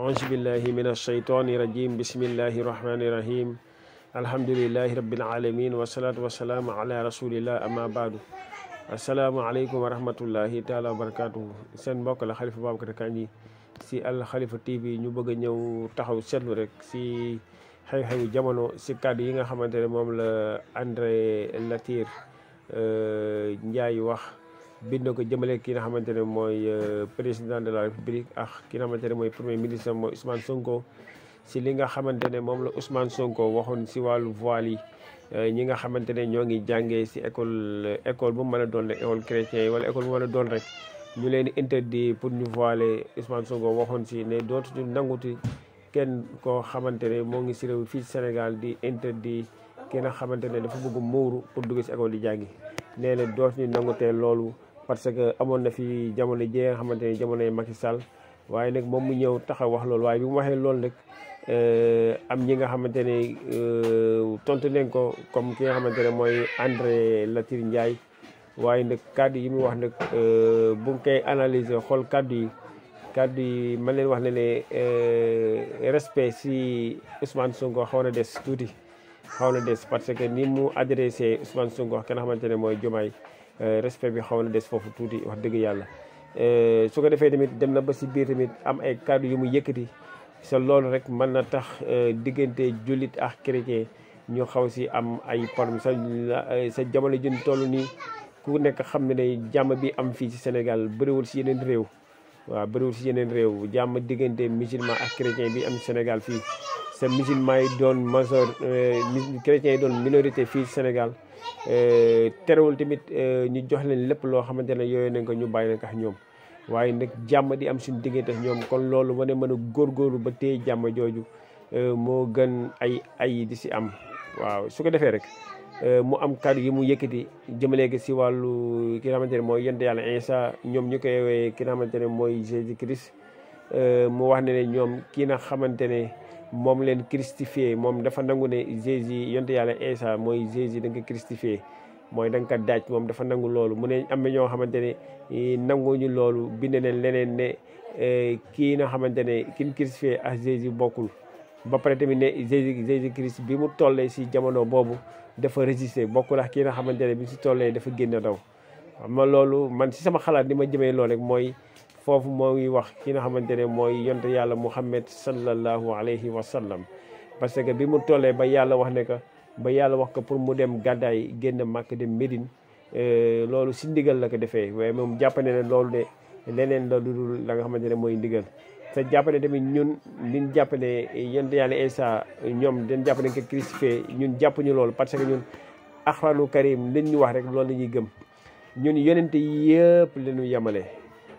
auzu billahi min ashaytani rajim bismillahi rahmani rahim alhamdulillahi rabbil alamin wasalaatu wasalaamu ala rasulillah amma baadu asalaamaaleykum wa rahmatullahi taala wa barakatuhu seen mbokk la Khalifa Babacar Kandji si Al Khalifa TV ñu bëgg a ñëw taxaw seetlu rek si xew-xewu jamono si kàddu yi nga xamante ne moom la André Latyr Ndiaye wax bind ko jëmale ki nga xamante ne mooy président de la république ak ki nga xamante ne mooy premier ministre mooy Ousmane Sonko si li nga xamante ne moom la Ousmane Sonko waxoon si wàllu voile yi ñi nga xamante ne ñoo ngi jàngee si école bu mën a doon rek école chrétien yi wala école bu mën a doon rek ñu leen di interdit pour ñu voiler. Ousmane Sonko waxoon si ne dootuñu nanguti kenn koo xamante ne moo ngi si réew fii Sénégal di interdit ki nga xamante ne dafa bëgg muuru pour dugg si école di jàngi. nee na dootuñu nangutee loolu parce que amoon na fi jamono ji nga xamante ne jamonoy Macky Sall waaye nag moom mu ñëw taxaw wax loolu waaye bi mu waxee loolu nag am ñi nga xamante ne tontu nañ ko comme ki nga xamante ne mooy André Latyr Ndiaye waaye nag kàddu yi mu wax nag bu nga koy analyser xool kàddu yi man leen wax ne ne respect si Ousmane Sonko xaw na des tuuti xaw na des parce que ni mu adressé Ousmane Sonko wax ki nga xamante ne mooy Diomaye respect bi xaw na des foofu tuuti wax dëgg yàlla su ko defee tamit dem na ba si biir tamit am ay kàddu yu mu yëkkati sa loolu rek mën na tax diggante jullit ak chrétien ñu xaw si am ay problème sa jamono juñ toll nii ku nekk xam ne ne jàmm bi am fii ci Sénégal bëriwul si yeneen réew waaw bëriwul si yeneen réew jàmm diggante musulman ak chrétien bi am Sénégal fii sa musulman yi doon major chrétien yi doon minorité fii Sénégal terewul tamit ñu jox leen lépp loo xamante ne yooyu nañ ko ñu bàyyi nañ ko ak ñoom waaye nag jàmm di am suñu diggante ak ñoom kon loolu wane mën a góorgóorlu ba téye jàmm jooju moo gën ay di si am waaw su ko defee rek mu am kàddu yi mu yëkkati jëmalee ko si wàllu ki nga xamante ne mooy yonent yàlla Isa ñoom ñu koy woowee ki nga xamante ne mooy Jésus Christ mu wax ne ñoom kii nga xamante ne moom leen christifié moom dafa nangu ne Jésus yonent yàlla Isa mooy Jésus da nga ko christifié mooy da nga ko daaj moom dafa nangu loolu mu ne am na ñoo xamante ne nanguñu loolu bind leen leneen ne kii nga xamante ne kin christifié ak Jésus bokkul ba pare tamit ne Jésus Christ bi mu tollee si jamono boobu dafa résister bokkul ak kii nga xamante ne bi si tollee dafa génn daw xam nga loolu man si sama xalaat ni ma jëmee loolu rek mooy foofu moo ngi wax ki nga xamante ne mooy yonte yàlla Muhammad sallallahu alayhi wa sallam parce que bi mu tollee ba yàlla wax ne que ba yàlla wax ko pour mu dem gàddaay génn Màkk dem Médine loolu si ndigal la ko defee waaye moom jàpp ne loolu de leneen la dul la nga xamante ne mooy ndigal te jàpp ne tamit ñun liñ jàpp ne yonte yàlla Isa ñoom dañ jàpp ne ko crucifié ñun jàpp ñu loolu parce que ñun Alxuraanu Karim liñ ñu wax rek loolu la ñuy gëm ñun yonente yëpp la ñu yemale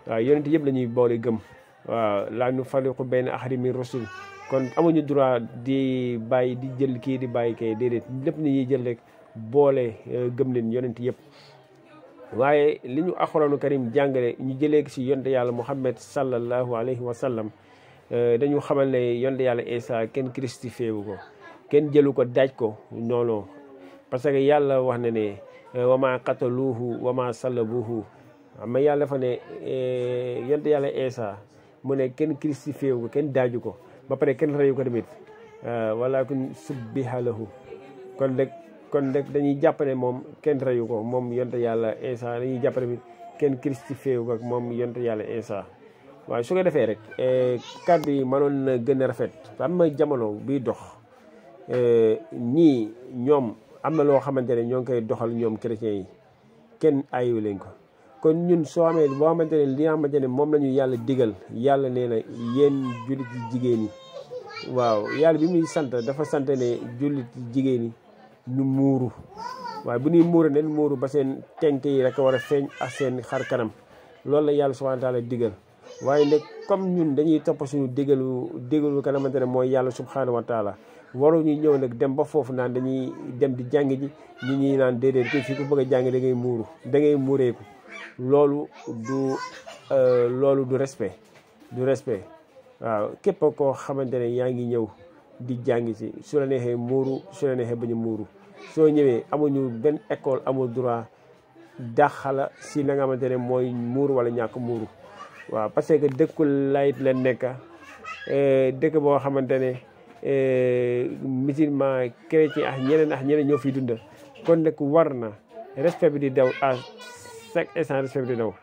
waaw yonente yëpp la ñuy boole gëm waaw laa nu fariqu bayna ahadin min rusul kon amuñu droit di bàyyi di jël kii di bàyyi kay déedéet lépp ni ñuy jël rek boole gëm leen yonente yëpp waaye li ñu Alxuraanu Karim jàngale ñu jëlee ko si yonte yàlla Muhammad sallallahu alayhi wa sallam dañu xamal ne yonte yàlla Isa kenn christifié wu ko kenn jëlu ko daaj ko non parce que yàlla wax na ne wama qataluuhu wama salabuuhu ama yàlla dafa ne yonte yàlla Isa mu ne kenn christifié wu ko kenn daaju ko ba pare kenn reyu ko tamit walakin subbiha lahu kon rek dañuy jàpp ne moom kenn reyu ko moom yonte yàlla Isa dañuy jàpp ne kenn christifié wu ko moom yonte yàlla Isa waaye su ko defee rek kàddu yi mënoon na gën a rafet am na jamono biy dox ñii ñoom am na loo xamante ne ñoo ngi koy doxal ñoom chrétiens yi kenn ayu leen ko kon ñun soo amee boo xamante ne li nga xamante ne moom la ñu yàlla digal yàlla nee na yéen jullit yi jigéen yi waaw yàlla bi muy sant dafa sant ne jullit yi jigéen yi ñu muuru waaye bu ñuy muuru nen muuru ba seen tenk yi rek war a feeñ ak seen xar kanam loolu la yàlla subhanahu wa taala digal waaye nag comme ñun dañuy topp suñu digalu ka xamante ne mooy yàlla subhanahu wa taala waruñu ñëw nag dem ba foofu naan dañuy dem di jàng ji ñi ñuy naan déedéet kii fii ku bëgg a jàng da ngay muuru da ngay muureeku loolu du respect waaw képp koo xamante ne yaa ngi ñëw di jàng ci su la neexee muuru su la neexee bañ a muuru soo ñëwee amuñu benn école amul droit daxala si la nga xamante ne mooy muuru wala ñàkk muuru waaw parce que dëkkul layit la nekk dëkk boo xamante ne musulman chrétien ak ñeneen ñoo fiy dunda kon nag war na respect bi di daw à chaque instant respect bi di daw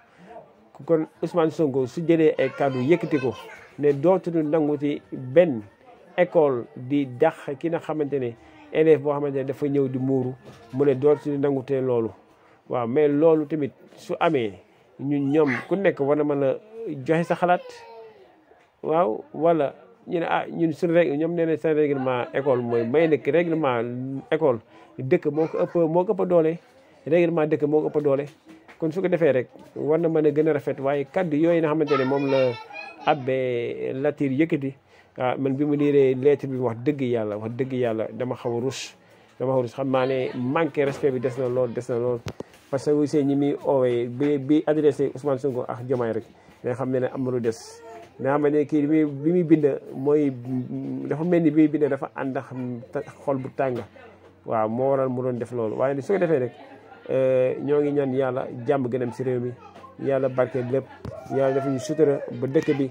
kon Ousmane Sonko su jëlee ay kàddu yëkkati ko ne dootuñu nangu ci benn école di dàq ki nga xamante ne élève boo xamante ne dafa ñëw di muuru mu ne dootuñu nangu te loolu waaw mais loolu tamit su amee ñun ñoom ku nekk war na mën a joxe sa xalaat waaw wala ñu ne ñun suñu règle ñoom nee na seen règlement école mooy may nekk règlement école dëkk moo ko ëpp doole règlement dëkk moo ko ëpp doole kon su ko defee rek war na mën a gën a rafet waaye kaddu yooyu nga xamante ne moom la Abbé Latyr yëkkati man bi mu liiree lettre bi wax dëgg yàlla dama xaw a rus xam naa ne manqué respect bi des na lool parce que aussi ñi muy oowee bi adressé Ousmane Sonko ak Diomaye rek nga xam ne am na lu des nga xam ne kii bi muy bind mooy dafa mel ni bi muy bind dafa ànd ak xol bu tàng waaw moo waral mu doon def loolu waaye su ko defee rek ñoo ngi ñaan yàlla jàmm gën a am si réew mi yàlla barkeel lépp yàlla dafa ñu sutura ba dëkk bi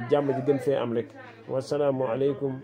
jàmm ji gën fee am rek wasalaamu aleykum